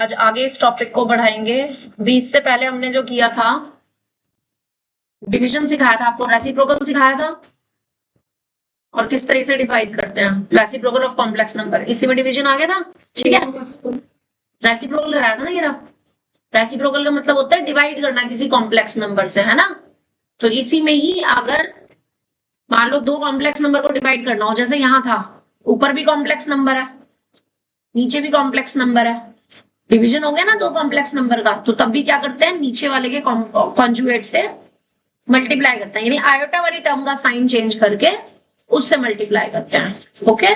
आज आगे इस टॉपिक को बढ़ाएंगे। 20 से पहले हमने जो किया था, डिवीजन सिखाया था आपको, रेसिप्रोकल सिखाया था और किस तरह से डिवाइड करते हैं, रेसिप्रोकल ऑफ कॉम्प्लेक्स नंबर। इसी में डिवीजन आ गया था। ठीक है, रेसिप्रोकल कराया था ना ये रहा। रेसिप्रोकल का मतलब होता है डिवाइड करना किसी कॉम्प्लेक्स नंबर से, है ना। तो इसी में ही अगर मान लो दो कॉम्प्लेक्स नंबर को डिवाइड करना हो, जैसे यहां था, ऊपर भी कॉम्प्लेक्स नंबर है, नीचे भी कॉम्प्लेक्स नंबर है, डिवीजन हो गया ना दो कॉम्प्लेक्स नंबर का, तो तब भी क्या करते हैं, नीचे वाले के कॉन्जुगेट से मल्टीप्लाई करते हैं, यानी आयोटा वाली टर्म का साइन चेंज करके उससे मल्टीप्लाई करते हैं। ओके,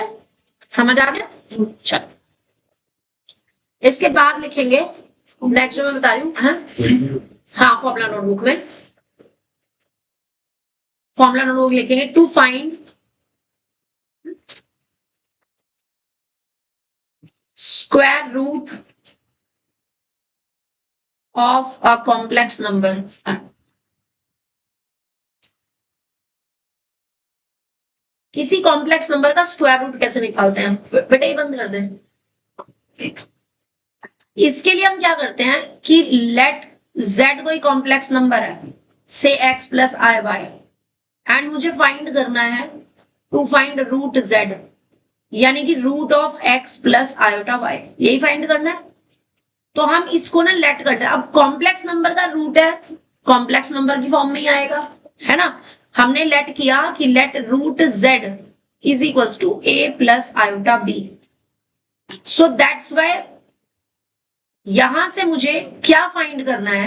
समझ आ गया। चलो, इसके बाद लिखेंगे नेक्स्ट जो मैं बता रही हूँ। हाँ, फॉर्मूला नोटबुक में फॉर्मूला नोटबुक लिखेंगे, to find square root of a complex number. किसी कॉम्प्लेक्स नंबर का स्क्वायर रूट कैसे निकालते हैं, बेटा ये बंद कर दें। इसके लिए हम क्या करते हैं कि लेट z कोई कॉम्प्लेक्स नंबर है, say x plus i y, and मुझे फाइंड करना है टू फाइंड रूट z, यानी कि root of x plus iota y, यही फाइंड करना है। तो हम इसको ना लेट करते हैं। अब कॉम्प्लेक्स नंबर का रूट है, कॉम्प्लेक्स नंबर की फॉर्म में ही आएगा, है ना। हमने लेट किया कि let root z is equals to a plus iota b। So that's why यहां से मुझे क्या फाइंड करना है,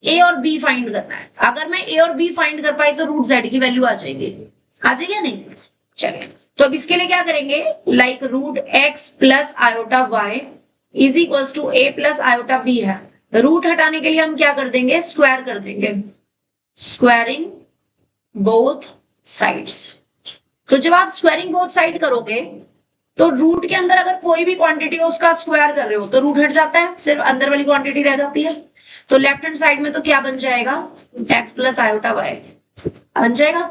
ए और बी फाइंड करना है। अगर मैं ए और बी फाइंड कर पाई तो रूट जेड की वैल्यू आ जाएगी, आ जाएगी या नहीं। चलिए, तो अब इसके लिए क्या करेंगे, like root x plus iota y is equals to a plus iota b है। रूट हटाने के लिए हम क्या कर देंगे, स्क्वायर कर देंगे, स्क्वायरिंग बोथ साइड्स। तो जब आप स्क्वायरिंग बोथ साइड करोगे तो रूट के अंदर अगर कोई भी क्वांटिटी हो उसका स्क्वायर कर रहे हो तो रूट हट जाता है, सिर्फ अंदर वाली क्वांटिटी रह जाती है। तो लेफ्ट हैंड साइड में तो क्या बन जाएगा, x प्लस आयोटा वाई बन जाएगा,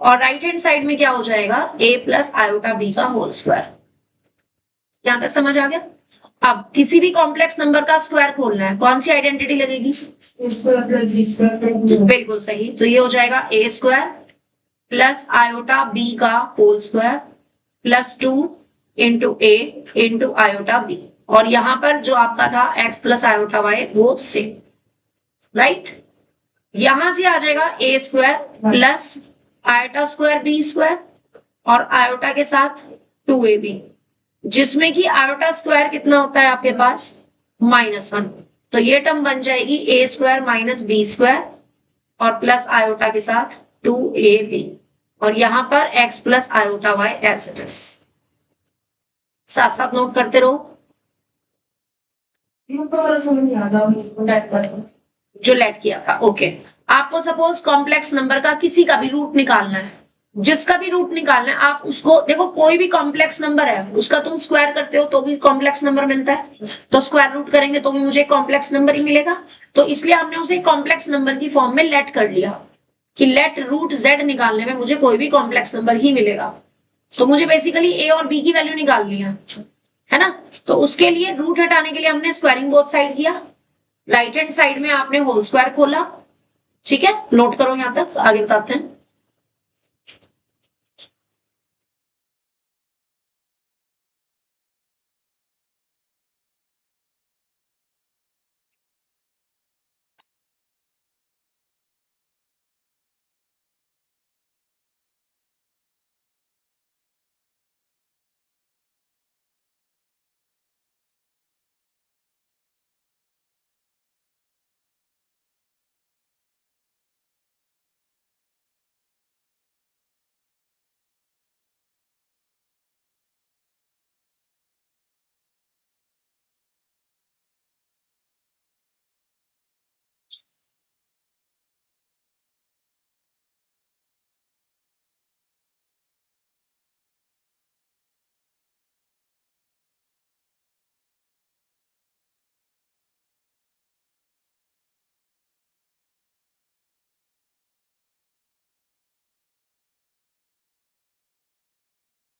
और राइट हैंड साइड में क्या हो जाएगा, a प्लस आयोटा बी का होल स्क्वायर। यहां तक समझ आ गया। अब किसी भी कॉम्प्लेक्स नंबर का स्क्वायर खोलना है, कौन सी आइडेंटिटी लगेगी, बिल्कुल सही। तो ये हो जाएगा a square plus iota B का whole square plus 2 into A into iota B, और यहां पर जो आपका था x प्लस आयोटा वाई वो सेम, राइट। यहां से आ जाएगा A square plus iota square B square और आयोटा के साथ 2ab, जिसमें कि आयोटा स्क्वायर कितना होता है आपके पास, -1। तो ये टर्म बन जाएगी a square minus b square और प्लस आयोटा के साथ 2ab, और यहां पर x plus iota y as it is. साथ साथ नोट करते रहो। जो लेट किया था, ओके। आपको सपोज कॉम्प्लेक्स नंबर का किसी का भी रूट निकालना है, जिसका भी रूट निकालना है, आप उसको देखो, कोई भी कॉम्प्लेक्स नंबर है उसका तुम स्क्वायर करते हो तो भी कॉम्प्लेक्स नंबर मिलता है, तो स्क्वायर रूट करेंगे तो भी मुझे कॉम्प्लेक्स नंबर ही मिलेगा। तो इसलिए हमने उसे कॉम्प्लेक्स नंबर की फॉर्म में लेट कर लिया कि लेट रूट z निकालने में मुझे कोई भी कॉम्प्लेक्स नंबर ही मिलेगा। तो मुझे बेसिकली a और b की वैल्यू निकालनी है ना। तो उसके लिए रूट हटाने के लिए हमने स्क्वायरिंग बोथ साइड किया, राइट हैंड साइड में आपने होल स्क्वायर खोला। ठीक है, नोट करो यहां तक, आगे बताते हैं।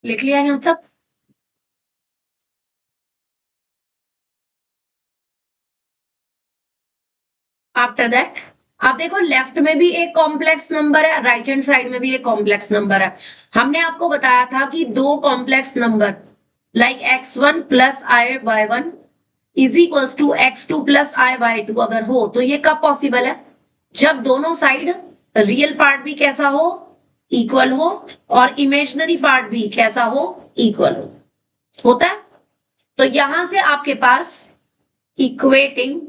लिख लिया यहां तक। आफ्टर दैट आप देखो लेफ्ट में भी एक कॉम्प्लेक्स नंबर है, राइट हैंड साइड में भी एक कॉम्प्लेक्स नंबर है। हमने आपको बताया था कि दो complex number like x1 plus i by one is equals to x2 plus i by two अगर हो तो ये कब पॉसिबल है? जब दोनों साइड रियल पार्ट भी कैसा हो, इक्वल हो, और इमेजिनरी पार्ट भी कैसा हो, इक्वल हो। होता है? तो यहां से आपके पास equating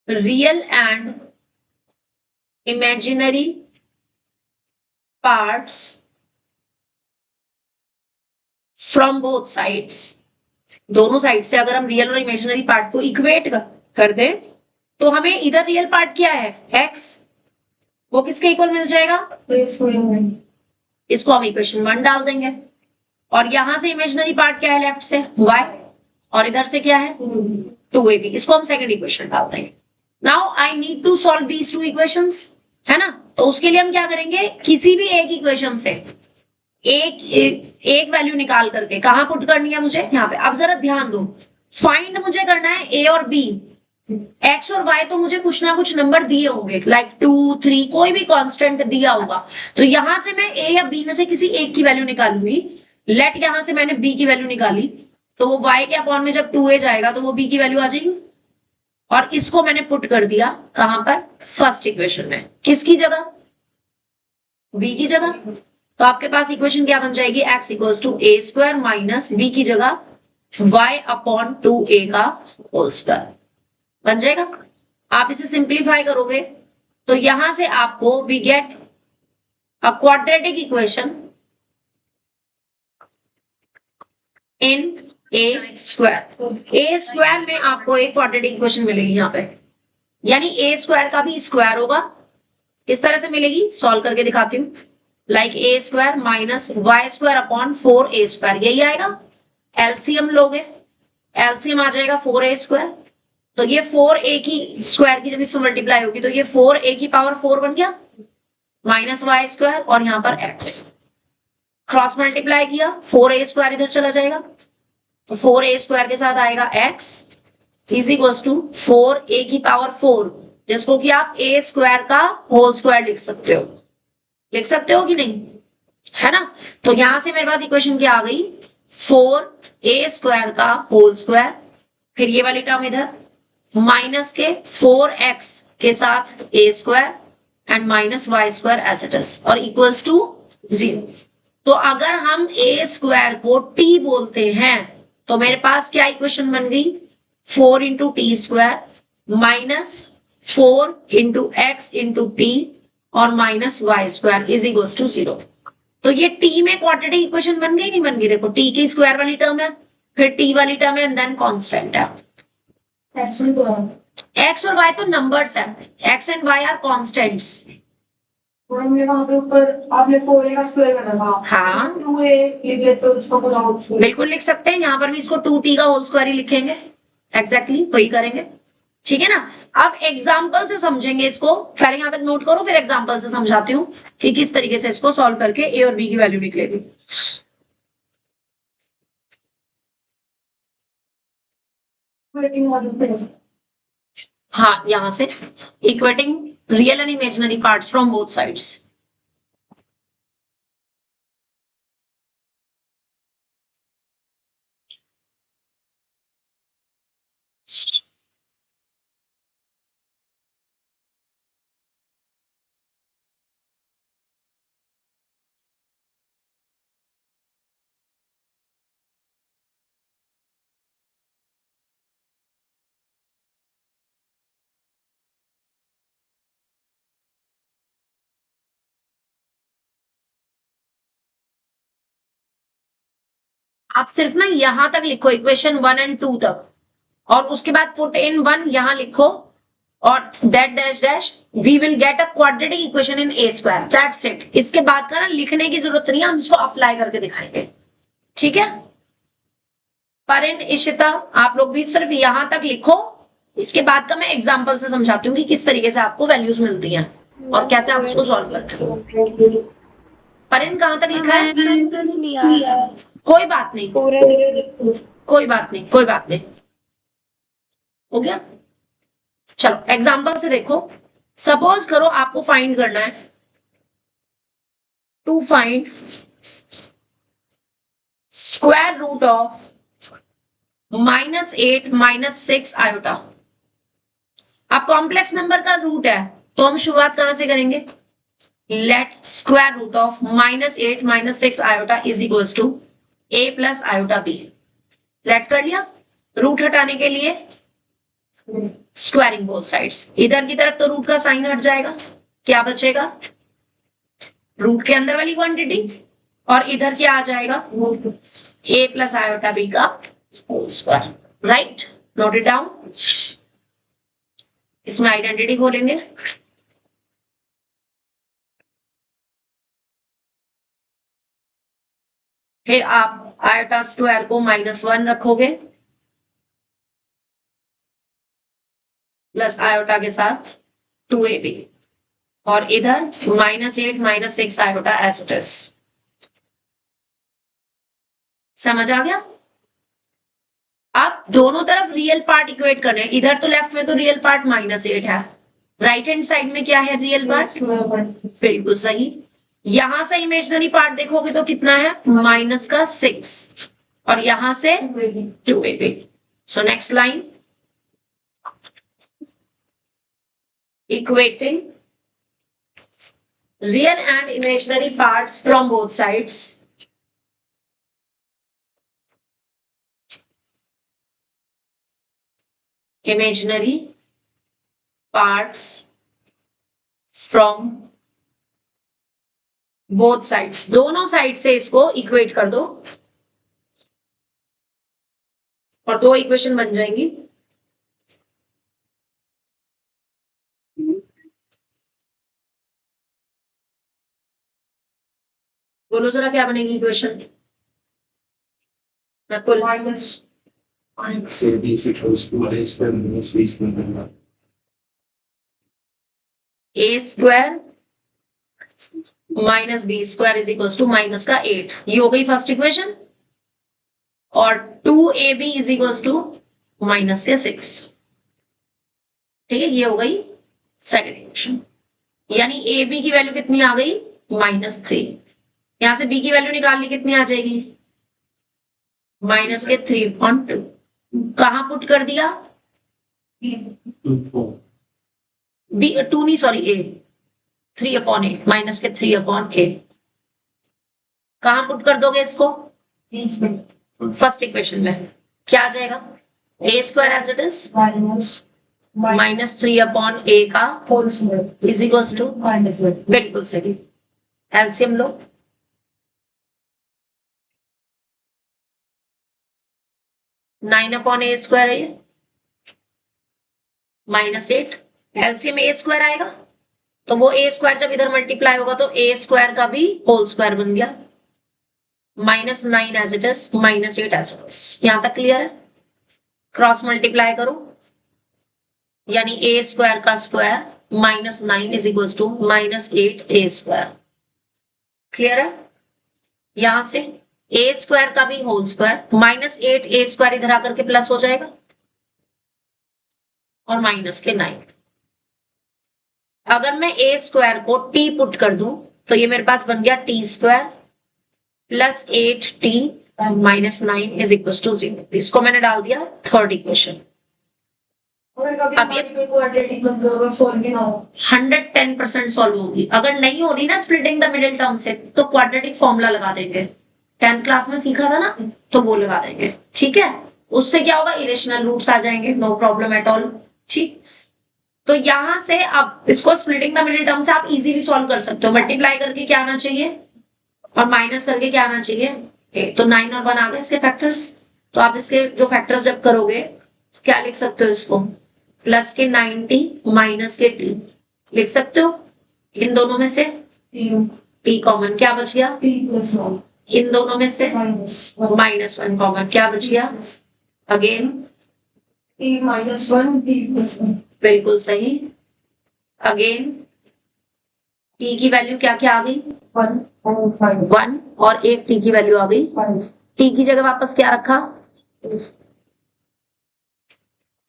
real and imaginary parts from both sides, दोनों साइड से अगर हम रियल और इमेजिनरी पार्ट को इक्वेट कर दें तो हमें इधर रियल पार्ट क्या है x, वो किसके इक्वल मिल जाएगा, इसको हम इक्वेशन 1 डाल देंगे। और यहां से इमेजिनरी पार्ट क्या है लेफ्ट से y, और इधर से क्या है 2ab, इसको हम सेकंड इक्वेशन डाल देंगे। Now I need to solve these two equations, है ना? तो उसके लिए हम क्या करेंगे, किसी भी एक इक्वेशन से एक वैल्यू निकाल करके कहां पुट करनी है मुझे, यहाँ पे। अब जरा ध्यान दो, फाइंड मुझे करना है ए और बी, एक्स और वाई तो मुझे कुछ ना कुछ नंबर दिए होंगे लाइक 2 3, कोई भी कांस्टेंट दिया होगा। तो यहां से मैं ए या बी में से किसी एक की वैल्यू निकालूंगी। लेट यहां से मैंने बी की वैल्यू निकाली, तो वो y के अपॉन में जब 2a जाएगा तो वो b की वैल्यू आ जाएगी। और इसको मैंने पुट कर दिया कहां पर, फर्स्ट इक्वेशन में। किसकी जगह, b की जगह। तो आपके पास इक्वेशन क्या बन जाएगी, x equals to a square minus b की जगह y अपॉन 2a का होल स्क्वायर बन जाएगा। आप इसे सिंप्लीफाई करोगे तो यहां से आपको we get a quadratic equation in a square में आपको एक क्वाड्रेटिक इक्वेशन मिलेगी यहाँ पे, यानी ए स्क्वायर का भी स्क्वायर होगा। किस तरह से मिलेगी, सॉल्व करके दिखाती हूँ। Like a square minus Y square upon 4a square, यही आएगा। एलसीएम लोगे, एलसीएम आ जाएगा 4a स्क्वायर। तो ये 4a की स्क्वायर की जब इससे मल्टीप्लाई होगी तो ये 4a की पावर 4 बन गया माइनस वाई स्क्वायर, और यहाँ पर x क्रॉस मल्टीप्लाई किया, 4a स्क्वायर इधर चला जाएगा, तो 4a स्क्वायर के साथ आएगा x is equals to 4a की पावर 4, जिसको कि आप a स्क्वायर का होल स्क्वायर लिख सकते हो। लिख सकते हो कि नहीं, है ना? तो यहां से मेरे पास इक्वेशन क्या आ गई, 4a स्क्वायर का होल स्क्वायर, फिर ये वाली टर्म इधर माइनस के 4x के साथ a square and minus Y square as it is, और इक्वल्स टू 0। तो अगर हम a स्क्वायर को t बोलते हैं तो मेरे पास क्या इक्वेशन बन गई, 4 into T square minus 4 into X into T और minus Y square is equals to 0। तो ये t में क्वाड्रेटिक इक्वेशन बन गई, नहीं बन गई? देखो t की स्क्वायर वाली टर्म है, फिर t वाली टर्म है, एंड देन कांस्टेंट है। x और y तो नंबर्स है, x and y are constants. वहां पे ऊपर आपने 4a का स्क्वायर करना था, हाँ 2a लिख लेते तो उसको पूरा बिल्कुल लिख सकते हैं, यहाँ पर भी इसको 2t का होल स्क्वायर ही लिखेंगे, एग्जैक्टली वही करेंगे। ठीक है ना? अब एग्जाम्पल से समझेंगे इसको, पहले यहां तक नोट करो, फिर एग्जाम्पल से समझाती हूँ कि किस तरीके से इसको सॉल्व करके ए और बी की वैल्यू निकलेगी। हाँ, यहां से equating real and imaginary parts from both sides. आप सिर्फ ना यहां तक लिखो इक्वेशन 1 एंड 2 तक, और उसके बाद पुट इन 1 यहां लिखो, और that dash dash we will get a quadratic equation in a square, that's it. इसके बाद का ना लिखने की जरूरत नहीं है, हम इसको अप्लाई करके दिखाएंगे। ठीक है? परिन, इशिता, आप लोग भी सिर्फ यहां तक लिखो, इसके बाद का मैं एग्जांपल से समझाती हूँ कि किस तरीके से आपको वैल्यूज मिलती हैं और कैसे आप उसको सॉल्व करते हो। परिन कहां तक लिखा है? कोई बात नहीं, कोई बात नहीं, कोई बात नहीं, हो गया। चलो एग्जाम्पल से देखो, सपोज करो आपको फाइंड करना है, to find square root of -8 -6 iota. अब कॉम्प्लेक्स नंबर का रूट है तो हम शुरुआत कहां से करेंगे, let square root of -8 -6 iota is equal to a plus iota b। Let कर लिया, रूट हटाने के लिए स्क्वायरिंग बोथ साइड्स, इधर की तरफ तो रूट का साइन हट जाएगा, क्या बचेगा, रूट के अंदर वाली क्वांटिटी, और इधर क्या आ जाएगा, a प्लस आयोटा b का whole square. Right, note it down. इसमें आइडेंटिटी खोलेंगे, फिर आप आयोटा स्क्वायर को -1 रखोगे प्लस आयोटा के साथ 2ab, और इधर -8 -6 आयोटा एज इट इज। समझ आ गया। आप दोनों तरफ रियल पार्ट इक्वेट करने, इधर तो लेफ्ट में तो रियल पार्ट -8 है, राइट हैंड साइड में क्या है रियल पार्ट, बिल्कुल सही। यहां से इमेजिनरी पार्ट देखोगे तो कितना है, -6, और यहां से 2ab। So next line, equating real and imaginary parts from both sides, imaginary parts from both sides, दोनों साइड से इसको इक्वेट कर दो और दो इक्वेशन बन जाएंगी। बोलो जरा क्या बनेगी equation, Nakul. Say b is equals to a square minus b square. a square minus b square is equal to minus का 8, ये हो गई फर्स्ट इक्वेशन, और 2ab is equal to minus के 6। ठीक है, ये हो गई सेकेंड इक्वेशन, यानी ab की वैल्यू कितनी आ गई, -3। यहां से b की वैल्यू निकालनी, कितनी आ जाएगी, माइनस के 3/2। कहां पुट कर दिया, बी 2 नहीं सॉरी a, 3/8 माइनस के 3/a। कहां पुट कर दोगे इसको, फर्स्ट इक्वेशन में क्या आ जाएगा, a square as it is -3/a का इज इक्वल्स टू, बिल्कुल सही। एलसीएम लो, (9/a स्क्वायर है ये, -8, एलसीएम a स्क्वायर आएगा, तो वो a स्क्वायर जब इधर मल्टीप्लाई होगा तो a स्क्वायर का भी होल स्क्वायर बन गया, -9 as it is, -8 as it is. यहां तक क्लियर है, क्रॉस मल्टीप्लाई करो, यानी a स्क्वायर का square -9 is equal to -8a square. Clear है, यहां से a स्क्वायर का भी होल स्क्वायर, -8a स्क्वायर इधर आकर के प्लस हो जाएगा, और -9। अगर मैं a स्क्वायर को t पुट कर दूं तो ये मेरे पास बन गया t square plus 8t -9 is equal to 0। इसको मैंने डाल दिया थर्ड इक्वेशन। अगर कभी अब ये- हमारी कोई क्वाड्रेटिक नंबर सॉल्व ना हो, 110% सॉल्व होगी। अगर नहीं हो रही ना स्प्लिटिंग द मिडिल टर्म से, तो क्वाड्रेटिक फॉर्मूला लगा देंगे, 10th क्लास में सीखा था ना, तो वो लगा देंगे। ठीक है, उससे क्या होगा, इरेशनल रूट्स आ जाएंगे, नो प्रॉब्लम एट ऑल। ठीक, तो यहां से अब इसको स्प्लिटिंग द मिडिल टर्म से आप इजीली सॉल्व कर सकते हो। मल्टीप्लाई करके क्या आना चाहिए और माइनस करके क्या आना चाहिए, तो 9 और 1 आ गए इसके फैक्टर्स। तो आप इसके जो फैक्टर्स जब करोगे क्या लिख सकते हो, इसको प्लस के 90 माइनस के t लिख सकते हो। इन दोनों में से t कॉमन, क्या बच गया, p+1 इन दोनों में से -1 -1 कॉमन, क्या बच गया, अगेन p-1 p+1 बिल्कुल सही। अगेन t की वैल्यू क्या क्या आ गई, 1 और 5 1, और एक t की वैल्यू आ गई, 5 t की जगह वापस क्या रखा,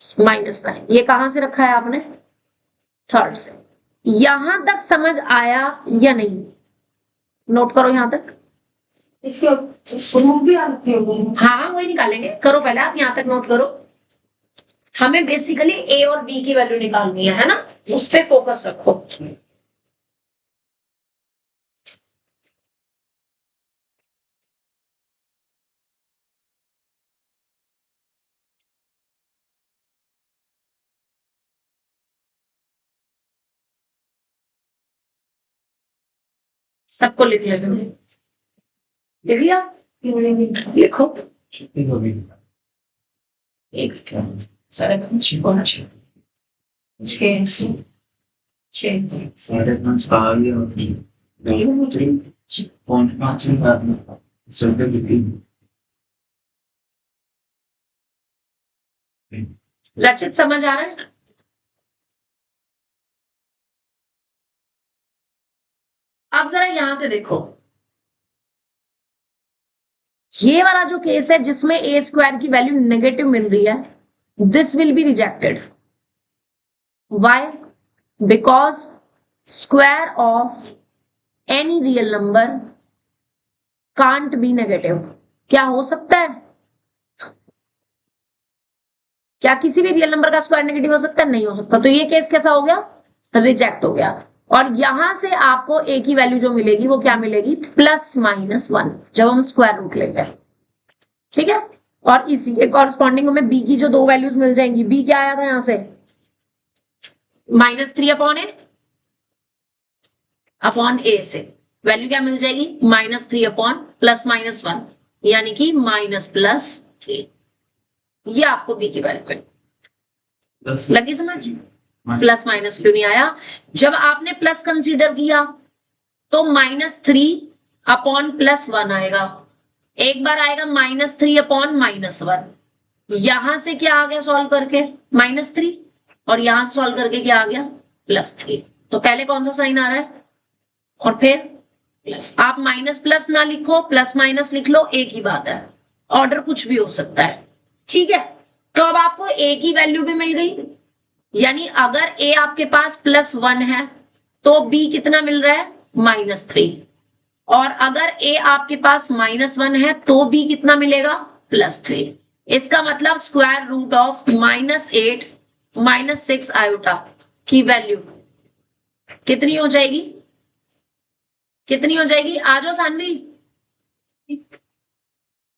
-9 ये कहां से रखा है आपने? थर्ड से। यहां तक समझ आया या नहीं? नोट करो यहां तक। इसके रूट भी आते हो। हाँ वही निकालेंगे, करो पहले आप यहां तक नोट करो। हमें बेसिकली ए और बी की वैल्यू निकालनी है ना, उस पे फोकस रखो। सबको लिख लेना, लिख लिया? लिखो। एक 5.5 6 लक्षित समझ आ रहा है? अब जरा यहां से देखो, ये वाला जो केस है जिसमें ए स्क्वायर की वैल्यू नेगेटिव मिल रही है, this will be rejected. Why? Because square of any real number can't be negative. क्या हो सकता है? क्या किसी भी रियल नंबर का स्क्वायर नेगेटिव हो सकता है? नहीं हो सकता। तो ये केस कैसा हो गया? रिजेक्ट हो गया। और यहां से आपको ए की वैल्यू जो मिलेगी वो क्या मिलेगी? +-1 जब हम स्क्वायर रूट लेंगे। ठीक है, और इसी के कॉरस्पॉन्डिंग हमें बी की जो दो वैल्यूज मिल जाएंगी। बी क्या आया था यहां से? -3/a से वैल्यू क्या मिल जाएगी? -3/+-1 यानी कि -+3। ये आपको बी की वैल्यू लगी समझ? प्लस माइनस क्यों नहीं आया? जब आपने प्लस कंसीडर किया तो -3/+1 आएगा। एक बार आएगा -3/-1। यहां से क्या आ गया सॉल्व करके? -3। और यहां से सॉल्व करके क्या आ गया? +3। तो पहले कौन सा साइन आ रहा है और फिर प्लस। आप माइनस प्लस ना लिखो, प्लस माइनस लिख लो, एक ही बात है। ऑर्डर कुछ भी हो सकता है। ठीक है, तो अब आपको ए की वैल्यू भी मिल गई, यानी अगर ए आपके पास +1 है तो बी कितना मिल रहा है? -3। और अगर ए आपके पास -1 है तो बी कितना मिलेगा? +3। इसका मतलब स्क्वायर रूट ऑफ -8 -6 आयोटा की वैल्यू कितनी हो जाएगी? कितनी हो जाएगी? आ जाओ सानवी।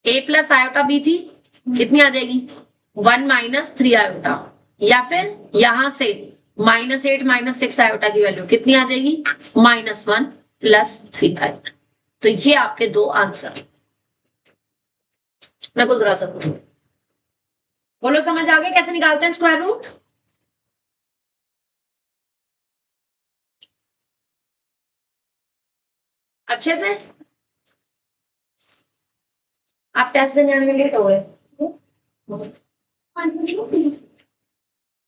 ए प्लस आयोटा बी थी, कितनी आ जाएगी? 1 - 3 आयोटा। या फिर यहां से -8 -6 आयोटा की वैल्यू कितनी आ जाएगी? -1 + 3 आयोटा। तो ये आपके दो आंसर। मैं खुद करा सकती हूँ। बोलो समझ आ गया कैसे निकालते हैं स्क्वायर रूट? अच्छे से? आप टेस्ट देने आने में लेट हो गए?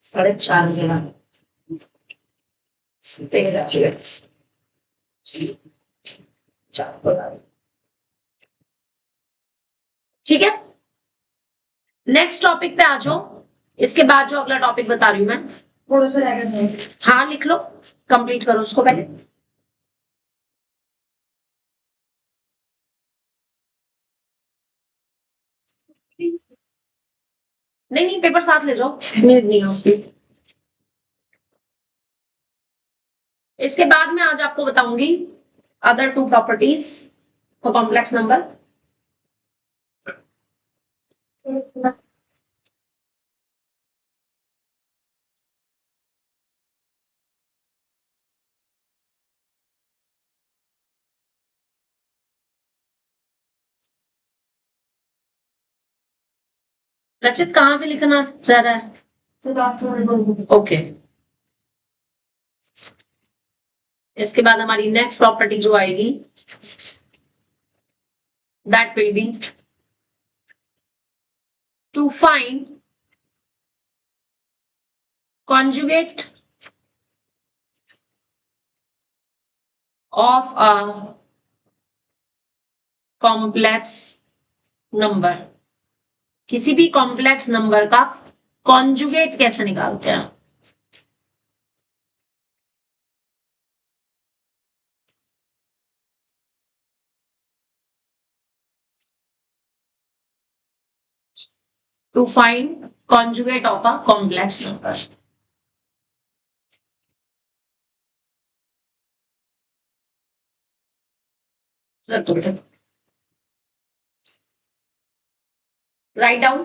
4:30 ठीक है, नेक्स्ट टॉपिक पे आ जाओ। इसके बाद जो अगला टॉपिक बता रही हूं मैं, थोड़ा सा रह गया। हाँ लिख लो, कंप्लीट करो उसको पहले। नहीं नहीं, पेपर साथ ले जाओ, नीड नहीं है उसकी। इसके बाद में आज आपको बताऊंगी other 2 properties for complex number. रचित कहां से लिखना रह रहा है? ओके, इसके बाद हमारी नेक्स्ट प्रॉपर्टी जो आएगी that will be to find conjugate of a complex number। किसी भी कॉम्प्लेक्स नंबर का कॉन्जुगेट कैसे निकालते हैं? To find conjugate of a complex number. Write down.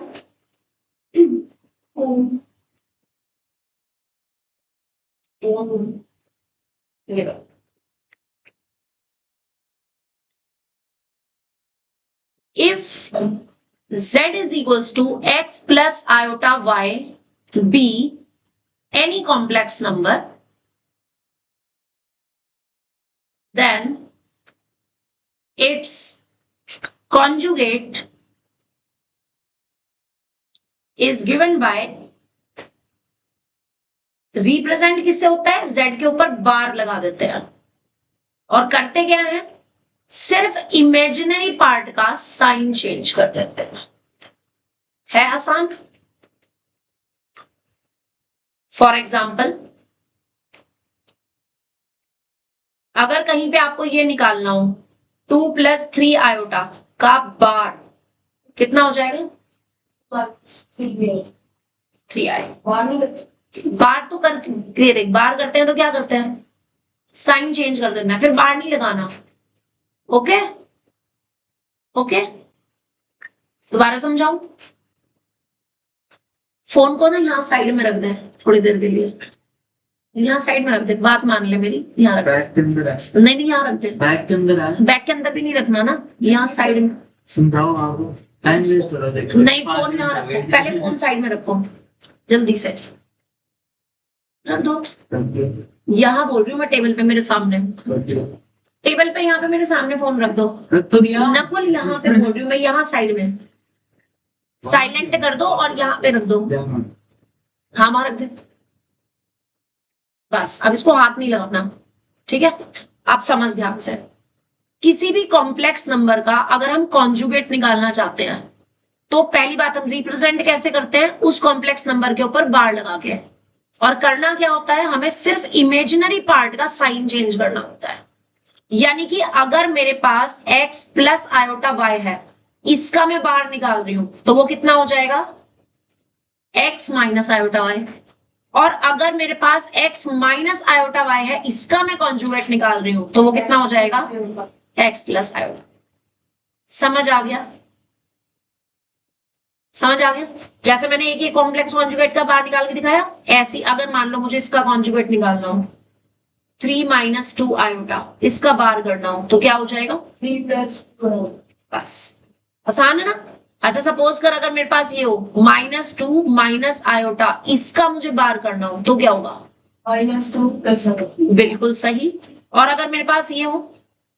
If z is equals to x plus iota y be any complex number, then its conjugate is given by, represent किससे होता है? z के ऊपर बार लगा देते हैं और करते क्या है? सिर्फ इमेजिनरी पार्ट का साइन चेंज कर देते हैं। है आसान। फॉर एग्जाम्पल, अगर कहीं पे आपको ये निकालना हो 2 + 3 आयोटा का बार, कितना हो जाएगा? 3 आई। बार तो कर देख, बार करते हैं तो क्या करते हैं? साइन चेंज कर देना है, फिर बार नहीं लगाना। ओके ओके, दोबारा समझाऊं? फोन को ना यहाँ साइड में रख दे थोड़ी देर के लिए, यहाँ साइड में रख दे, बात मान ले मेरी। यहाँ रख दे, नहीं नहीं यहाँ रख दे। बैक के अंदर है, बैक के अंदर भी नहीं रखना ना, यहाँ साइड में। समझाओ आपको, टाइम वेस्ट हो रहा है। नहीं, फोन यहाँ रखो, पहले फोन साइड में रखो, जल्दी से रख दो। यहाँ बोल रही हूँ मैं, टेबल पे मेरे सामने, टेबल पे यहाँ पे मेरे सामने फोन रख दो। ना बोल, यहाँ पे बोल रही हूँ मैं, यहाँ साइड में साइलेंट कर दो और यहाँ पे रख दो। हाँ वहां रख दे, बस। अब इसको हाथ नहीं लगाना, ठीक है? आप समझ ध्यान से, किसी भी कॉम्प्लेक्स नंबर का अगर हम कॉन्जुगेट निकालना चाहते हैं तो पहली बात, हम रिप्रेजेंट कैसे करते हैं? उस कॉम्प्लेक्स नंबर के ऊपर बार लगा के। और करना क्या होता है? हमें सिर्फ इमेजिनरी पार्ट का साइन चेंज करना होता है। यानी कि अगर मेरे पास x प्लस आयोटा y है, इसका मैं बाहर निकाल रही हूं तो वो कितना हो जाएगा? x minus iota y। और अगर मेरे पास x माइनस आयोटा y है, इसका मैं कॉन्जुगेट निकाल रही हूं तो वो कितना हो जाएगा? x plus iota. समझ आ गया? समझ आ गया? जैसे मैंने एक कॉम्प्लेक्स कॉन्जुगेट का बार निकाल के दिखाया, ऐसी अगर मान लो मुझे इसका कॉन्जुगेट निकालना हो, 3 - 2 आयोटा, इसका बार करना हो तो क्या हो जाएगा? 3 + 2। बस, आसान है ना? अच्छा, सपोज कर अगर मेरे पास ये हो -2 माइनस आयोटा, इसका मुझे बार करना हो तो क्या होगा? -2 + बिल्कुल सही। और अगर मेरे पास ये हो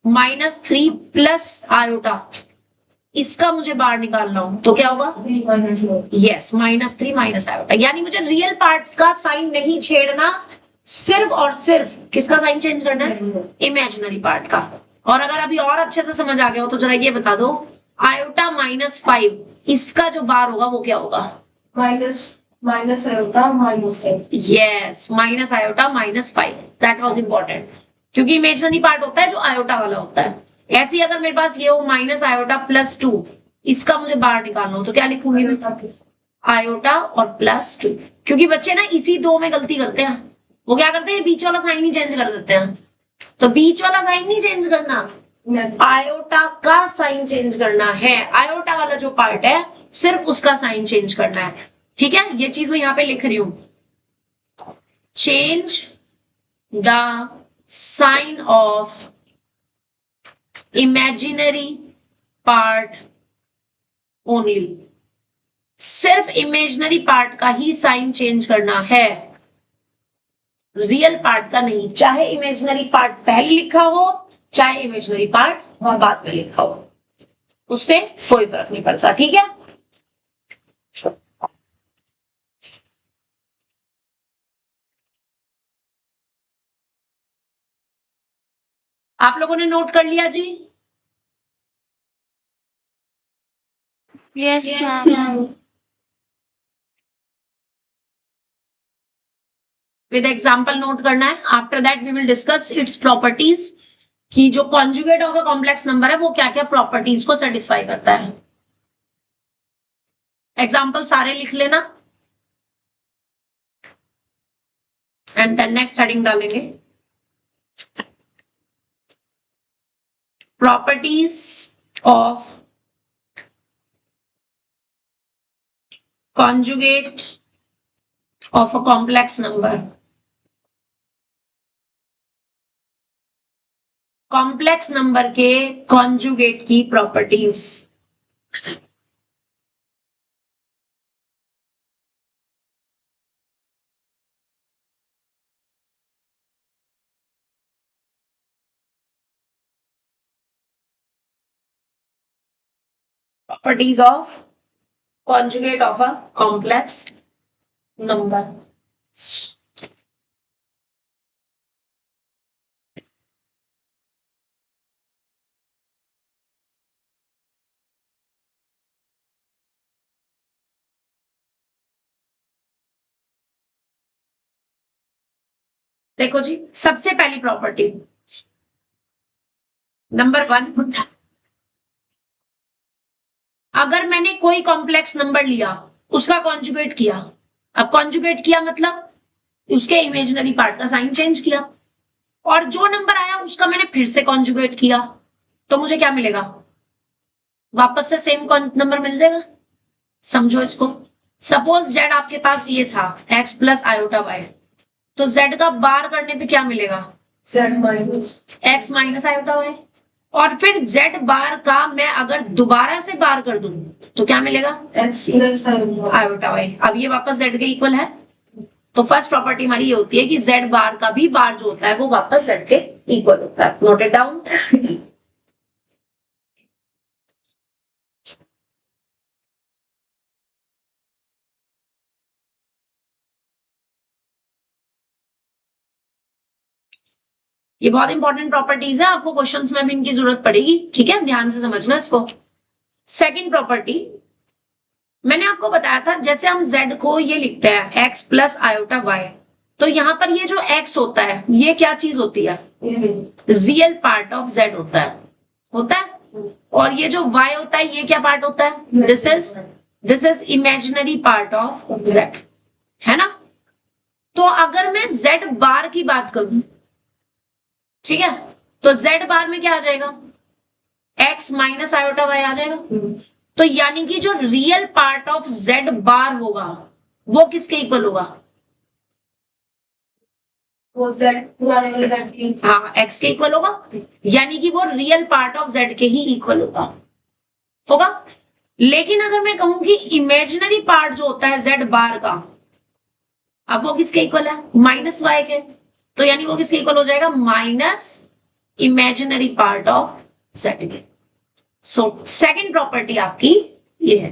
-3 प्लस आयोटा, इसका मुझे बार निकालना हो तो क्या होगा? 3 - यस, -3 माइनस आयोटा। यानी मुझे रियल पार्ट का साइन नहीं छेड़ना, सिर्फ और सिर्फ किसका साइन चेंज करना है? इमेजिनरी पार्ट का। और अगर अभी और अच्छे से समझ आ गया हो तो जरा ये बता दो, आयोटा -5, इसका जो बार होगा वो क्या होगा? Minus iota -5। Yes, minus iota -5। That was important, क्योंकि इमेजिनरी पार्ट होता है जो आयोटा वाला होता है। ऐसे ही अगर मेरे पास ये हो माइनस आयोटा +2, इसका मुझे बार निकालना हो तो क्या लिखूंगी मैं? आयोटा और +2। क्योंकि बच्चे ना इसी दो में गलती करते हैं, वो क्या करते हैं? बीच वाला साइन ही चेंज कर देते हैं। तो बीच वाला साइन नहीं चेंज करना, आयोटा का साइन चेंज करना है। आयोटा वाला जो पार्ट है सिर्फ उसका साइन चेंज करना है, ठीक है? ये चीज मैं यहाँ पे लिख रही हूं, change the sign of imaginary part only. सिर्फ इमेजिनरी पार्ट का ही साइन चेंज करना है, रियल पार्ट का नहीं। चाहे इमेजिनरी पार्ट पहले लिखा हो, चाहे इमेजिनरी पार्ट बाद में लिखा हो, उससे कोई फर्क नहीं पड़ता, ठीक है? आप लोगों ने नोट कर लिया जी? Yes ma'am. With example note करना है. After that we will discuss its properties कि जो conjugate of a complex number है वो क्या क्या प्रॉपर्टीज को सेटिस्फाई करता है. एग्जाम्पल सारे लिख लेना एंड देन नेक्स्ट हेडिंग डालेंगे. Properties of conjugate of a complex number. Complex number के कॉन्जुगेट की properties. Properties of conjugate of a complex number. देखो जी, सबसे पहली प्रॉपर्टी नंबर 1, अगर मैंने कोई कॉम्प्लेक्स नंबर लिया उसका कॉन्जुगेट किया. अब कॉन्जुगेट किया मतलब उसके इमेजिनरी पार्ट का साइन चेंज किया और जो नंबर आया उसका मैंने फिर से कॉन्जुगेट किया तो मुझे क्या मिलेगा? वापस से सेम नंबर मिल जाएगा. समझो इसको. सपोज जेड आपके पास ये था एक्स प्लस आयोटा वाई, तो जेड का बार करने पे क्या मिलेगा? Z minus x minus iota y. और फिर जेड बार का मैं अगर दोबारा से बार कर दूं तो क्या मिलेगा? X plus iota y. अब ये वापस जेड के इक्वल है. तो फर्स्ट प्रॉपर्टी हमारी ये होती है कि जेड बार का भी बार जो होता है वो वापस जेड के इक्वल होता है. Note it down. ये बहुत इंपॉर्टेंट प्रॉपर्टीज है, आपको क्वेश्चंस में भी इनकी जरूरत पड़ेगी. ठीक है, ध्यान से समझना इसको. सेकंड प्रॉपर्टी मैंने आपको बताया था, जैसे हम z को ये लिखते हैं x प्लस आयोटा वाई, तो यहां पर ये जो x होता है ये क्या चीज होती है? रियल पार्ट ऑफ z होता है. और ये जो y होता है ये क्या पार्ट होता है? This is imaginary part of z, है ना. तो अगर मैं z बार की बात करूं, ठीक है, तो z बार में क्या आ जाएगा? x माइनस आयोटा वाई आ जाएगा. तो यानी कि जो रियल पार्ट ऑफ z बार होगा वो किसके इक्वल होगा? वो Z माइनस हाँ, x के इक्वल होगा. यानी कि वो रियल पार्ट ऑफ z के ही इक्वल होगा. लेकिन अगर मैं कहूं कि इमेजिनरी पार्ट जो होता है z बार का, अब वो किसके इक्वल है? माइनस y के. तो यानी वो किसके इक्वल हो जाएगा? Minus imaginary part of z के. सो सेकंड प्रॉपर्टी आपकी ये है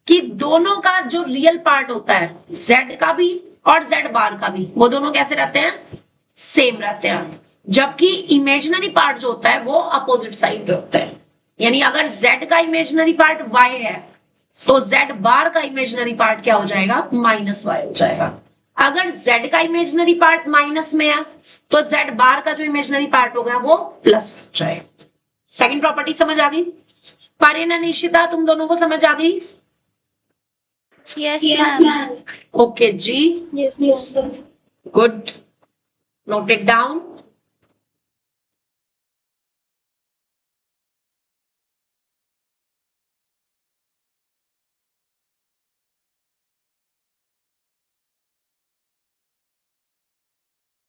कि दोनों का जो रियल पार्ट होता है z का भी और z बार का भी, वो दोनों कैसे रहते हैं? सेम रहते हैं. जबकि इमेजिनरी पार्ट जो होता है वो अपोजिट साइड पे होता है. यानी अगर z का इमेजिनरी पार्ट y है तो z बार का इमेजिनरी पार्ट क्या हो जाएगा? माइनस y हो जाएगा. अगर z का इमेजिनरी पार्ट माइनस में है तो z बार का जो इमेजिनरी पार्ट होगा वो प्लस हो जाएगा. सेकंड प्रॉपर्टी समझ आ गई? पारेना निश्चिता तुम दोनों को समझ आ गई? Yes, ma'am. ओके जी, Yes. Good. Note it down.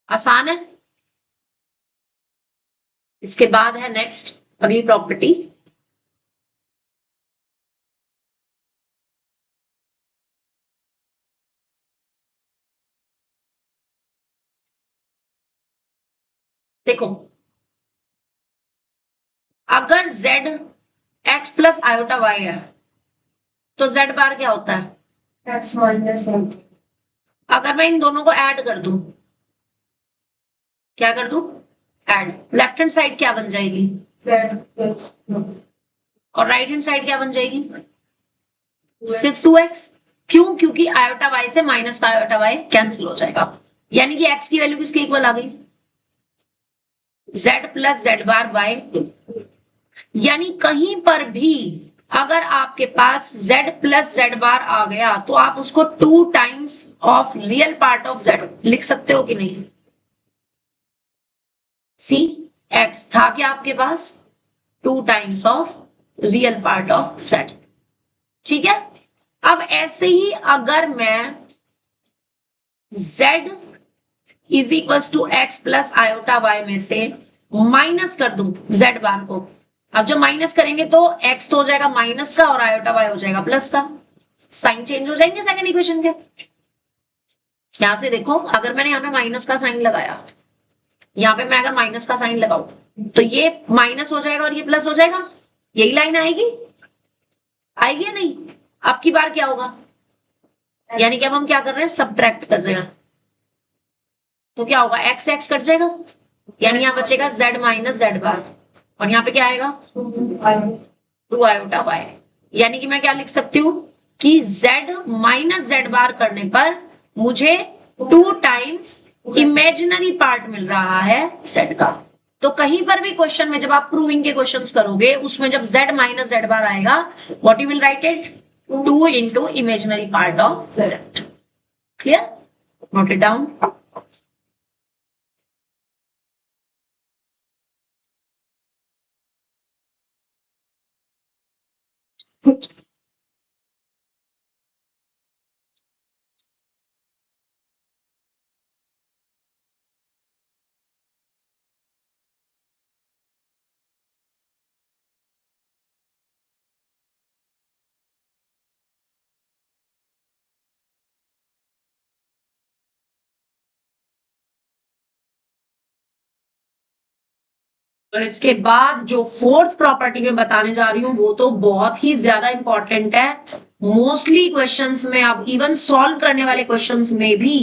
आसान है. इसके बाद है नेक्स्ट अगली प्रॉपर्टी. देखो, अगर z x plus iota y है तो z बार क्या होता है? X माइनस अगर मैं इन दोनों को ऐड कर दूं, क्या कर दूं? ऐड. लेफ्ट हैंड साइड क्या बन जाएगी? Z प्लस और राइट हैंड साइड क्या बन जाएगी? सिर्फ 2x. क्यों? क्योंकि आयोटा y से माइनस का आयोटा y कैंसिल हो जाएगा. यानी कि x की वैल्यू किसके इक्वल आ गई, z प्लस जेड बार बाय 2। यानी कहीं पर भी अगर आपके पास z प्लस जेड बार आ गया तो आप उसको 2 times of real part of z लिख सकते हो कि नहीं। सी x था क्या आपके पास, 2 times of real part of z। ठीक है, अब ऐसे ही अगर मैं z is equals to x plus iota y में से माइनस कर दूं z बार को, अब जब माइनस करेंगे तो x तो हो जाएगा माइनस का और आयोटा वाई हो जाएगा प्लस का, साइन चेंज हो जाएंगे सेकंड इक्वेशन के। यहां से देखो, अगर मैंने यहां पे माइनस का साइन लगाया, यहां पे मैं अगर माइनस का साइन लगाऊं तो ये माइनस हो जाएगा और ये प्लस हो जाएगा, यही लाइन आएगी, आएगी या नहीं। अब की बार क्या होगा, यानी कि अब हम क्या कर रहे हैं, सब्ट्रैक्ट कर रहे हैं, तो क्या होगा, एक्स एक्स कट जाएगा, यानी यहां बचेगा z माइनस जेड बार, और यहाँ पे क्या आएगा 2 आयोटा वाई। यानी कि मैं क्या लिख सकती हूँ कि z माइनस जेड बार करने पर मुझे 2 टाइम्स इमेजिनरी पार्ट मिल रहा है z का। तो कहीं पर भी क्वेश्चन में जब आप प्रूविंग के क्वेश्चंस करोगे उसमें जब z माइनस जेड बार आएगा, what you will write it, 2 into imaginary part of z। Clear, note it down. और इसके बाद जो फोर्थ प्रॉपर्टी में बताने जा रही हूं वो तो बहुत ही ज्यादा इंपॉर्टेंट है। मोस्टली क्वेश्चंस में, आप इवन सॉल्व करने वाले क्वेश्चंस में भी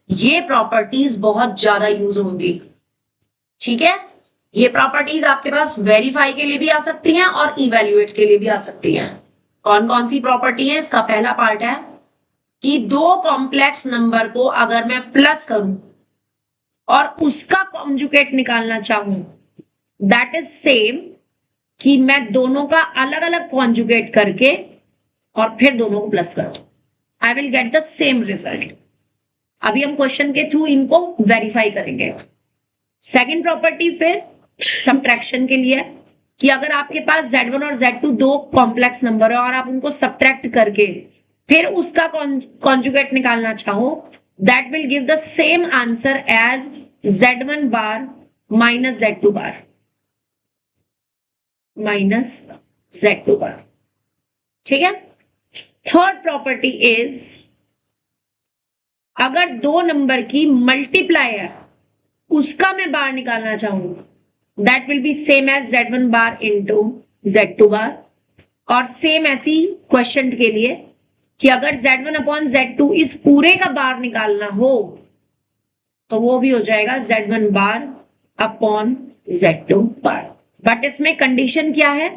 ये प्रॉपर्टीज बहुत ज्यादा यूज होंगी। ठीक है, ये प्रॉपर्टीज आपके पास वेरीफाई के लिए भी आ सकती हैं और इवेल्युएट के लिए भी आ सकती हैं। कौन कौन सी प्रॉपर्टी है, इसका पहला पार्ट है कि 2 कॉम्प्लेक्स नंबर को अगर मैं प्लस करूं और उसका कॉन्जुगेट निकालना चाहूं, दैट इज सेम कि मैं दोनों का अलग अलग कॉन्जुगेट करके और फिर दोनों को प्लस कर दूं, I will get the same result. अभी हम क्वेश्चन के थ्रू इनको वेरीफाई करेंगे। सेकंड प्रॉपर्टी फिर सब्ट्रैक्शन के लिए, कि अगर आपके पास z1 और z2 2 कॉम्प्लेक्स नंबर है और आप उनको सब्ट्रैक्ट करके फिर उसका कॉन्जुगेट निकालना चाहो, that will give the same answer as z1 bar minus z2 bar minus z2 bar. ठीक है, थर्ड प्रॉपर्टी इज अगर 2 नंबर की मल्टीप्लाई है उसका मैं बार निकालना चाहूं, that will be same as z1 bar into z2 bar. और सेम ऐसी क्वेश्चन के लिए कि अगर z1 अपॉन z2 इस पूरे का बार निकालना हो तो वो भी हो जाएगा z1 bar upon z2 bar. But इसमें कंडीशन क्या है,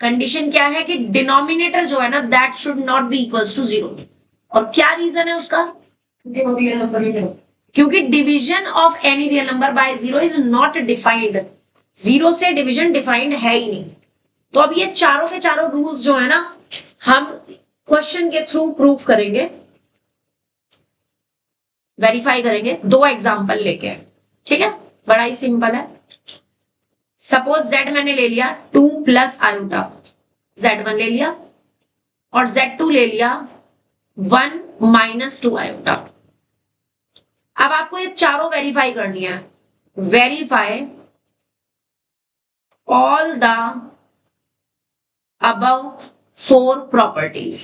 कंडीशन क्या है कि डिनोमिनेटर जो है ना that should not be equals to 0। और क्या रीजन है उसका, क्योंकि division of any real number by 0 is not defined, 0 से डिवीजन डिफाइंड है ही नहीं। तो अब ये चारों के चारों रूल्स जो है ना हम क्वेश्चन के थ्रू प्रूफ करेंगे, वेरीफाई करेंगे 2 एग्जांपल लेके। ठीक है, बड़ा ही सिंपल है। सपोज z मैंने ले लिया 2 प्लस आयोटा, z1 ले लिया, और z2 ले लिया 1 माइनस 2 आयोटा। अब आपको ये चारों वेरीफाई करनी है। Verify all the above 4 properties.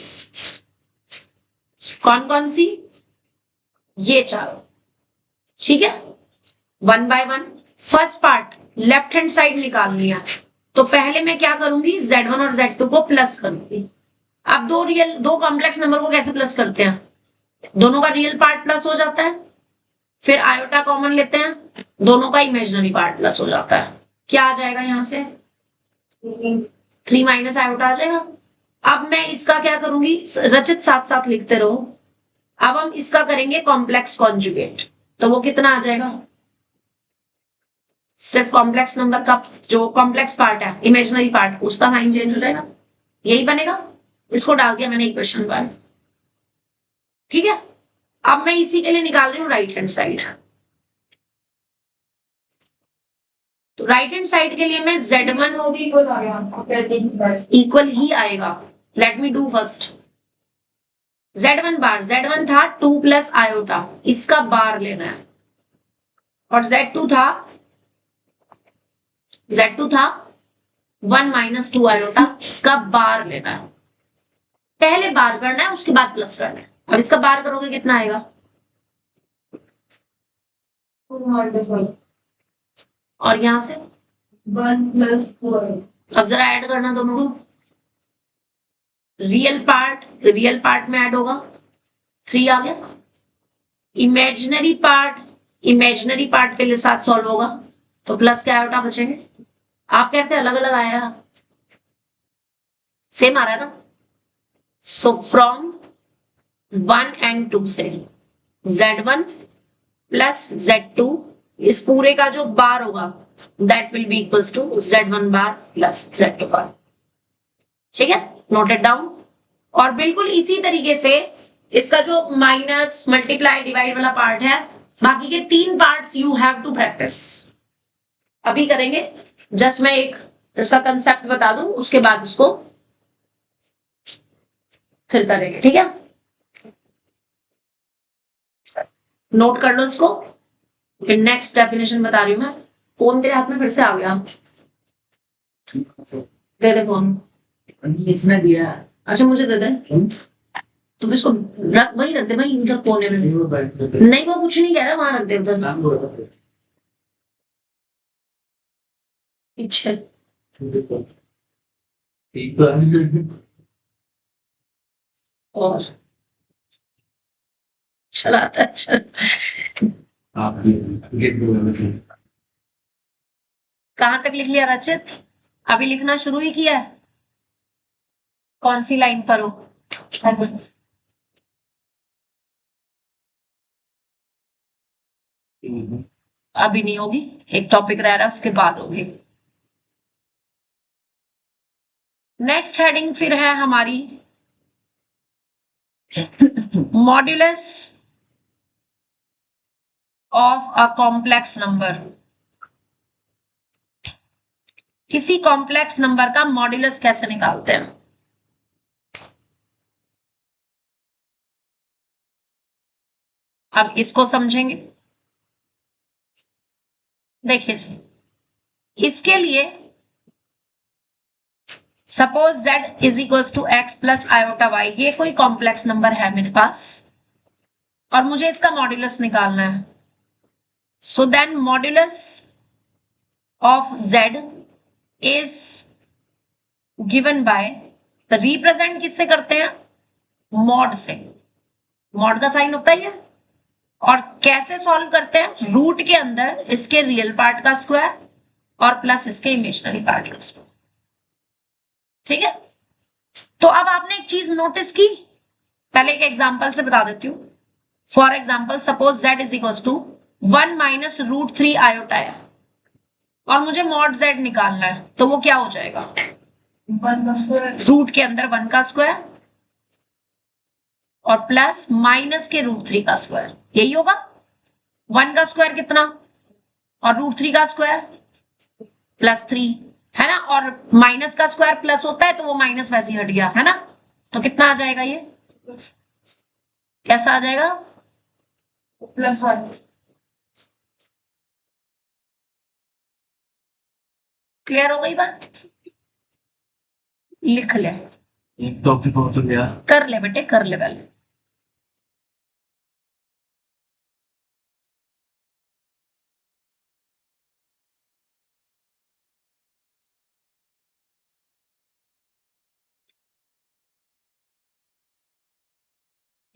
कौन कौन सी, ये चारों। ठीक है, 1 by 1। First part left hand side निकालनी है, तो पहले मैं क्या करूंगी, z1 और z2 को प्लस करूंगी। अब दो कॉम्प्लेक्स नंबर को कैसे प्लस करते हैं, दोनों का रियल पार्ट प्लस हो जाता है, फिर आयोटा कॉमन लेते हैं, दोनों का इमेजिनरी पार्ट प्लस हो जाता है। क्या आ जाएगा यहां से, 3 माइनस आयोटा आ जाएगा। अब मैं इसका क्या करूंगी, रचित साथ साथ लिखते रहो। अब हम इसका करेंगे कॉम्प्लेक्स कॉन्जुगेट, तो वो कितना आ जाएगा? सिर्फ कॉम्प्लेक्स नंबर का जो कॉम्प्लेक्स पार्ट है, इमेजिनरी पार्ट, उसका साइन चेंज हो जाएगा, यही बनेगा। इसको डाल दिया मैंने इक्वेशन 1। ठीक है, अब मैं इसी के लिए निकाल रही हूँ राइट हैंड साइड। तो राइट हैंड साइड के लिए मैं Z1 तो भी इक्वल आ गया, आप कहते हैं इक्वल ही आएगा। Let me do first Z1 bar. Z1 था 2 प्लस आयोटा, इसका बार लेना है, और Z2 था 1 माइनस 2 आयोटा, इसका बार लेना है। पहले बार करना है, उसके बाद प्लस करना है। अब इसका बार करोगे कितना आएगा? 2 और यहां से 1 प्लस 4। अब जरा ऐड करना दोनों को। रियल पार्ट में ऐड होगा, 3 आ गया। इमेजिनरी पार्ट के लिए साथ सॉल्व होगा, तो प्लस के आयोटा बचेंगे। आप कहते हैं अलग अलग आया, सेम आ रहा है ना। सो फ्रॉम 1 and 2 से Z1 प्लस Z2, इस पूरे का जो बार होगा that will be equals to Z1 bar plus Z2 bar. ठीक है, नोटेड डाउन। और बिल्कुल इसी तरीके से इसका जो माइनस मल्टीप्लाई डिवाइड वाला पार्ट है, बाकी के 3 parts you have to practice. अभी करेंगे, जस्ट मैं एक इसका कंसेप्ट बता दूं, उसके बाद इसको फिर करेंगे। ठीक है, नोट कर लो इसको। फिर नेक्स्ट डेफिनेशन बता रही हूं मैं। फोन तेरे हाथ में फिर से आ गया, दे दे फोन। इसने दिया। अच्छा मुझे दे दे, तो फिर इसको वही रख दे भाई, मतलब कोने में। नहीं वो कुछ नहीं कह रहा, वहां रख दे उधर पीछे। और चलाता है, चल। कहां तक लिख लिया रचित? अभी लिखना शुरू ही किया है? कौन सी लाइन पर हो? अभी नहीं होगी, एक टॉपिक रह रहा है, उसके बाद होगी। नेक्स्ट हेडिंग फिर है हमारी modulus of a complex number. किसी कॉम्प्लेक्स नंबर का मॉड्यूलस कैसे निकालते हैं? अब इसको समझेंगे। देखिए जी, इसके लिए suppose z is equal to x plus iota y, ये कोई कॉम्प्लेक्स नंबर है मेरे पास और मुझे इसका मॉड्यूलस निकालना है। So then modulus of z is given by, represent किससे करते हैं? मॉड से। मॉड का साइन होता ही है। और कैसे सॉल्व करते हैं? रूट के अंदर इसके रियल पार्ट का स्क्वायर और प्लस इसके इमेजिनरी पार्ट का स्क्वायर। ठीक है, तो अब आपने एक चीज नोटिस की, पहले एक एग्जांपल से बता देती हूं। For example suppose z is equal to 1 minus root 3 iota है और मुझे मॉड z निकालना है, तो वो क्या हो जाएगा? 1 का स्क्वायर रूट के अंदर 1 का स्क्वायर और प्लस माइनस के रूट 3 का स्क्वायर, यही होगा। 1 का स्क्वायर कितना और रूट 3 का स्क्वायर प्लस 3 है ना, और माइनस का स्क्वायर प्लस होता है तो वो माइनस वैसे ही हट गया है ना, तो कितना आ जाएगा? ये कैसा आ जाएगा? +1। क्लियर हो गई बात? लिख ले, एक टॉपिक हो तो गया। कर ले बेटे, कर ले पहले।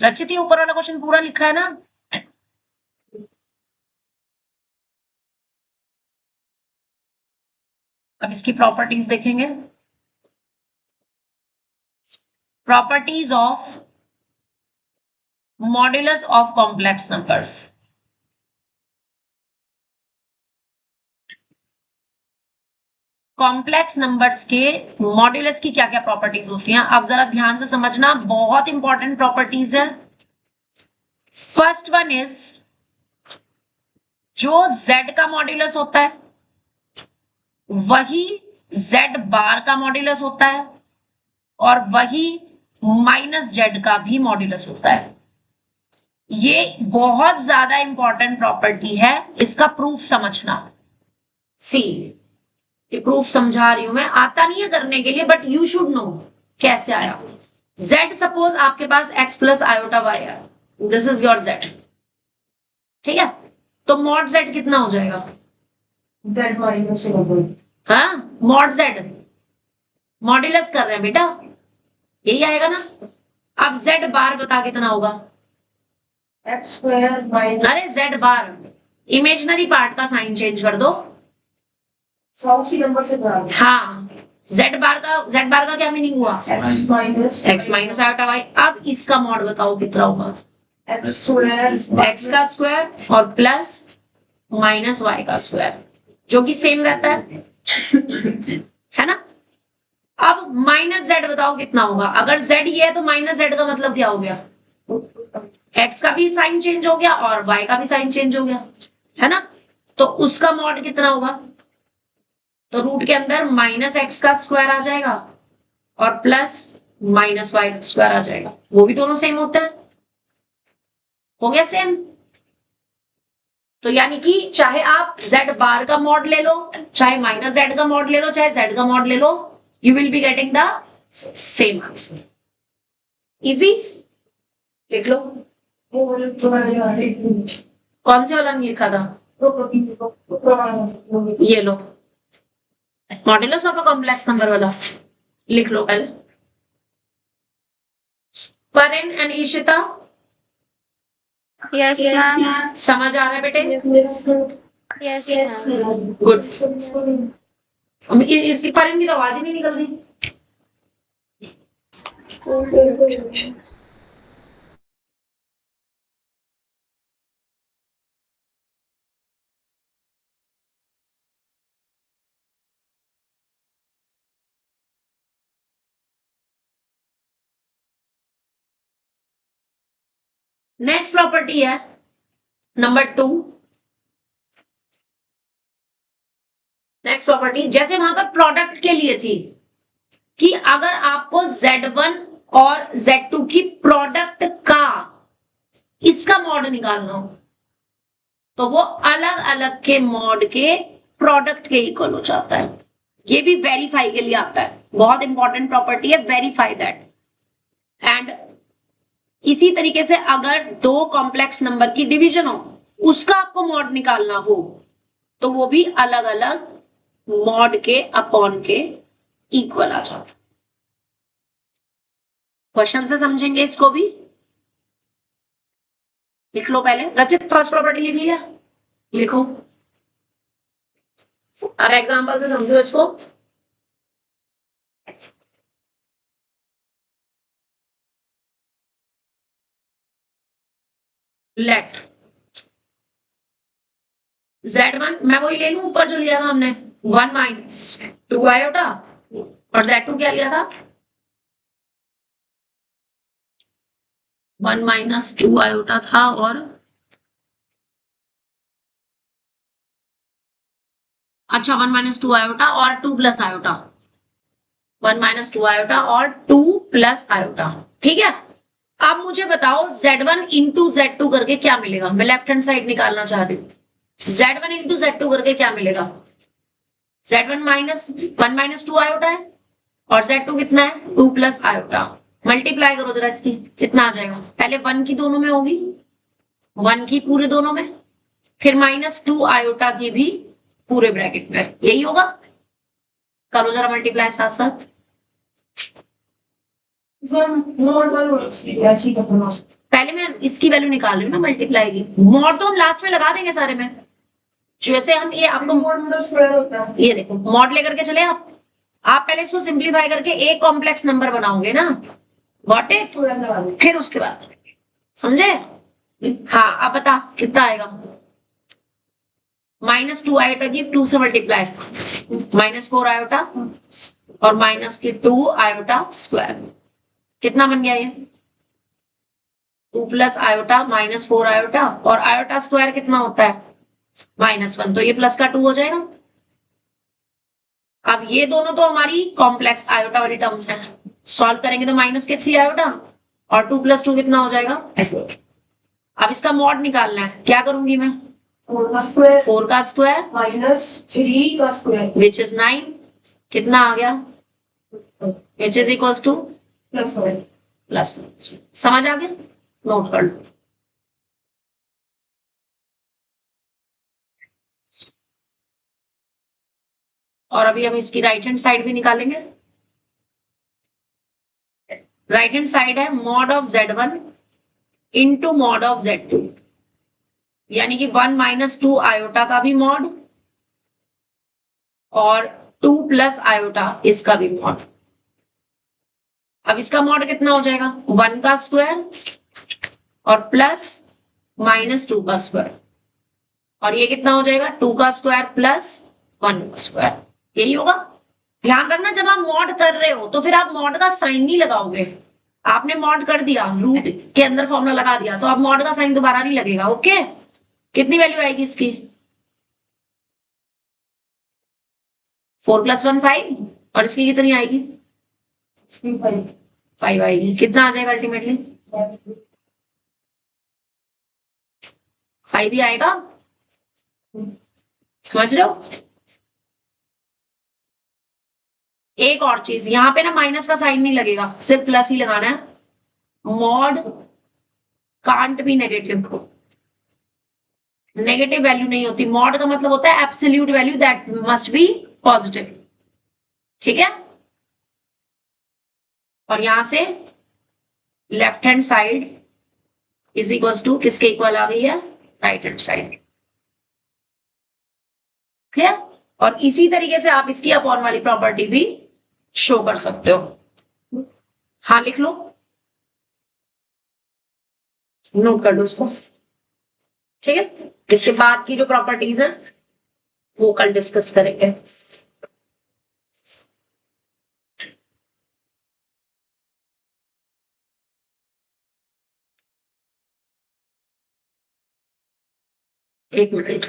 रचित ये ऊपर वाला क्वेश्चन पूरा लिखा है ना? अब इसकी प्रॉपर्टीज देखेंगे। Properties of modulus of complex numbers. Complex numbers के मॉड्यूलस की क्या क्या प्रॉपर्टीज होती हैं, अब जरा ध्यान से समझना, बहुत इंपॉर्टेंट प्रॉपर्टीज है। फर्स्ट वन इज, जो z का मॉड्यूलस होता है वही z बार का मॉड्यूलस होता है और वही -z का भी मॉड्यूलस होता है। ये बहुत ज्यादा इंपॉर्टेंट प्रॉपर्टी है, इसका प्रूफ समझना। सी, ये प्रूफ समझा रही हूं मैं, आता नहीं है करने के लिए बट यू शुड नो कैसे आया। z सपोज आपके पास x प्लस आयोटा y है, दिस इज योर z, ठीक है, तो मॉड z कितना हो जाएगा? Z माइनस हाँ, मॉड z मॉड्यूलस कर रहे हैं बेटा, यही आएगा ना। अब z बार बता कितना होगा? x स्क्वायर माइनस, अरे z बार, इमेजिनरी पार्ट का साइन चेंज कर दो। उसी नंबर से बराबर हाँ, z बार का क्या मीनिंग हुआ? x minus x minus iota y। अब इसका मॉड बताओ कितना होगा? x स्क्वायर x का स्क्वायर और प्लस माइनस y का स्क्वायर, जो कि सेम रहता है ना। अब माइनस z बताओ कितना होगा? अगर z ये है तो माइनस z का मतलब क्या हो गया? x का भी साइन चेंज हो गया और y का भी साइन चेंज हो गया, है ना। तो उसका मॉड कितना होगा? तो रूट के अंदर माइनस एक्स का स्क्वायर आ जाएगा और प्लस माइनस वाई का स्क्वायर आ जाएगा, वो भी दोनों सेम होता है। हो गया सेम। तो यानी कि चाहे आप z बार का मॉड ले लो, चाहे माइनस z का मॉड ले लो, चाहे z का मॉड ले लो, you will be getting the same answer. Easy, लिख लो। कौन से वाला नहीं लिखा था? ये लो, modulus of a complex number वाला लिख लो पहले। Parin and Ishita, Yes, ma'am. समझ आ रहा है बेटे? Yes, ma'am. गुड। इसकी परिन की तो आवाज ही नहीं निकल रही। Cold हो रखे हैं। नेक्स्ट प्रॉपर्टी है नंबर 2। नेक्स्ट प्रॉपर्टी जैसे वहां पर प्रोडक्ट के लिए थी कि अगर आपको Z1 और Z2 की प्रोडक्ट का इसका मॉड निकालना हो तो वो अलग अलग के मॉड के प्रोडक्ट के इक्वल हो जाता है। ये भी वेरीफाई के लिए आता है, बहुत इंपॉर्टेंट प्रॉपर्टी है, वेरीफाई दैट। एंड इसी तरीके से अगर दो कॉम्प्लेक्स नंबर की डिवीजन हो, उसका आपको मॉड निकालना हो तो वो भी अलग अलग मॉड के अपॉन के इक्वल आ जाता। क्वेश्चन से समझेंगे इसको भी। लिख लो पहले। रचित, फर्स्ट प्रॉपर्टी लिख लिया? लिखो और एग्जांपल से समझो इसको। लेट Z1, मैं वही ले लूं ऊपर जो लिया था हमने, 1 माइनस 2 आयोटा, और Z2 क्या लिया था? 1 माइनस 2 आयोटा था और अच्छा 1 माइनस 2 आयोटा और 2 प्लस आयोटा, 1 माइनस 2 आयोटा और 2 प्लस आयोटा। ठीक है, अब मुझे बताओ Z1 इंटू Z2 करके क्या मिलेगा? मैं लेफ्ट हैंड साइड निकालना चाह रही हूँ। Z1 इंटू Z2 करके क्या मिलेगा? Z1 माइनस 1 माइनस 2 आयोटा है और Z2 कितना है? 2 प्लस आयोटा। मल्टीप्लाई करो जरा इसकी, कितना आ जाएगा? पहले 1 की दोनों में होगी, 1 की पूरे दोनों में, फिर माइनस 2 आयोटा की भी पूरे ब्रैकेट में, यही होगा। करो जरा मल्टीप्लाई साथ साथ। पहले मैं इसकी वैल्यू निकाल रही हूँ ना मल्टीप्लाई की, मॉड तो हम लास्ट में लगा देंगे सारे में। जैसे हम ये आपको ये देखो मॉड लेकर के चले आप पहले इसको सिंप्लीफाई करके एक कॉम्प्लेक्स नंबर बनाओगे ना, गॉट इट? फिर उसके बाद समझे? हाँ, अब बता कितना आएगा। -2 आयोटा की 2 से मल्टीप्लाई, -4 आयोटा और -2 आयोटा स्क्वायर, कितना बन गया ये? 2 प्लस आयोटा -4 आयोटा, और आयोटा स्क्वायर कितना होता है? -1, तो ये प्लस का 2 हो जाएगा। अब ये दोनों तो हमारी कॉम्प्लेक्स आयोटा वाली टर्म्स हैं, सॉल्व करेंगे तो -3 आयोटा और 2 + 2 कितना हो जाएगा? 4। अब इसका मॉड निकालना है, क्या करूंगी मैं? 4 का स्क्वायर 4 का स्क्वायर -3 का स्क्वायर विच इज 9, कितना आ गया? Which is equals to +1। Plus. समझ आ गया? नोट कर लो। और अभी हम इसकी राइट हैंड साइड भी निकालेंगे। राइट हैंड साइड है mod of Z1 into mod of Z2, यानी कि 1 - 2 आयोटा का भी मॉड और 2 प्लस आयोटा इसका भी मॉड। अब इसका मॉड कितना हो जाएगा? 1 का स्क्वायर और प्लस -2 का स्क्वायर, और ये कितना हो जाएगा? 2 का स्क्वायर प्लस 1 का स्क्वायर, यही होगा। ध्यान रखना, जब आप मॉड कर रहे हो तो फिर आप मॉड का साइन नहीं लगाओगे। आपने मॉड कर दिया, रूट के अंदर फॉर्मूला लगा दिया, तो अब मॉड का साइन दोबारा नहीं लगेगा। ओके, कितनी वैल्यू आएगी इसकी? 4 + 1 5, और इसकी कितनी आएगी? 5 आएगी। कितना आ जाएगा अल्टीमेटली? 5 ही आएगा। समझ रहे हो? एक और चीज, यहां पे ना माइनस का साइन नहीं लगेगा, सिर्फ प्लस ही लगाना है। Mod can't be negative, negative value नहीं होती। मॉड का मतलब होता है absolute value that must be positive, ठीक है? और यहां से left hand side is equal to किसके इक्वल आ गई है? Right hand side. क्लियर? और इसी तरीके से आप इसकी अपॉन वाली प्रॉपर्टी भी शो कर सकते हो। हाँ, लिख लो, नोट कर लो इसको, ठीक है? इसके बाद की जो प्रॉपर्टीज है वो कल डिस्कस करेंगे। एक मिनट।